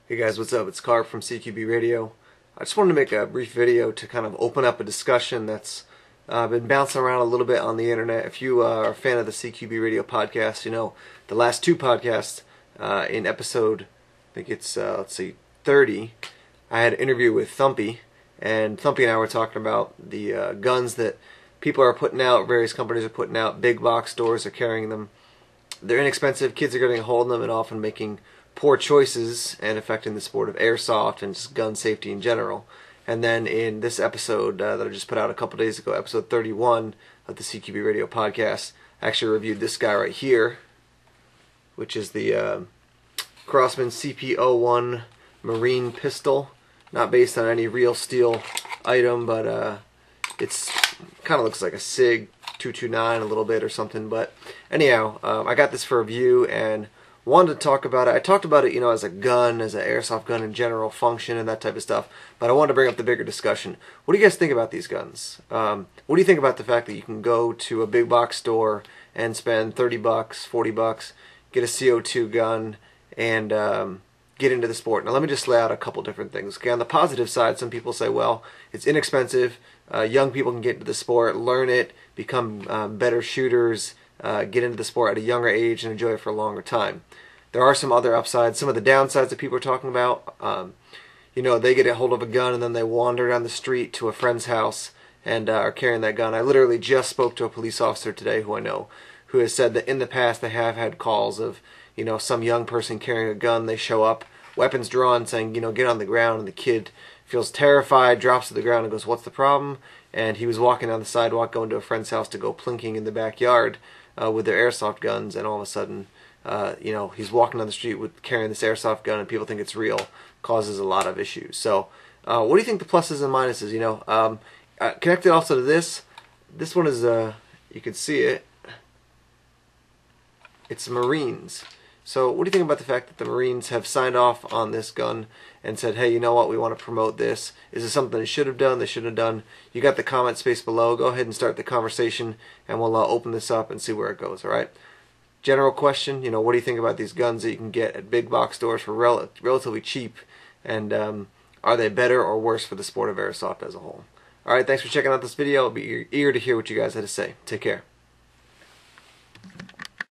Hey guys, what's up? It's Carp from CQBRadio. I just wanted to make a brief video to kind of open up a discussion that's been bouncing around a little bit on the internet. If you are a fan of the CQBRadio podcast, you know the last two podcasts in episode, I think it's, 30, I had an interview with Thumpy, and Thumpy and I were talking about the guns that people are putting out, various companies are putting out, big box stores are carrying them. They're inexpensive, kids are getting a hold of them and often making poor choices and affecting the sport of airsoft and just gun safety in general. And then in this episode that I just put out a couple days ago, episode 31 of the CQBRadio podcast, I actually reviewed this guy right here, which is the Crosman CP01 Marine pistol. Not based on any real steel item, but it's kind of looks like a SIG 229 a little bit or something. But anyhow, I got this for review and wanted to talk about it. I talked about it, you know, as a gun, as an airsoft gun in general, function and that type of stuff. But I wanted to bring up the bigger discussion. What do you guys think about these guns? What do you think about the fact that you can go to a big box store and spend 30 bucks, 40 bucks, get a CO2 gun, and get into the sport? Now let me just lay out a couple different things. Okay, on the positive side, some people say, well, it's inexpensive. Young people can get into the sport, learn it, become better shooters, get into the sport at a younger age and enjoy it for a longer time. There are some other upsides. Some of the downsides that people are talking about, you know, they get a hold of a gun and then they wander down the street to a friend's house and are carrying that gun. I literally just spoke to a police officer today who I know who has said that in the past they have had calls of, you know, some young person carrying a gun. They show up, weapons drawn, saying, you know, get on the ground, and the kid feels terrified, drops to the ground and goes, what's the problem? And he was walking down the sidewalk going to a friend's house to go plinking in the backyard with their airsoft guns, and all of a sudden, you know, he's walking down the street with carrying this airsoft gun and people think it's real, causes a lot of issues. So what do you think the pluses and minuses? You know, connected also to this one is, you can see it, it's Marines. So what do you think about the fact that the Marines have signed off on this gun and said, hey, you know what, we want to promote this? Is this something they should have done, they shouldn't have done? You got the comment space below. Go ahead and start the conversation, and we'll open this up and see where it goes, all right? General question, you know, what do you think about these guns that you can get at big box stores for relatively cheap? And are they better or worse for the sport of airsoft as a whole? All right, thanks for checking out this video. I'll be eager to hear what you guys had to say. Take care.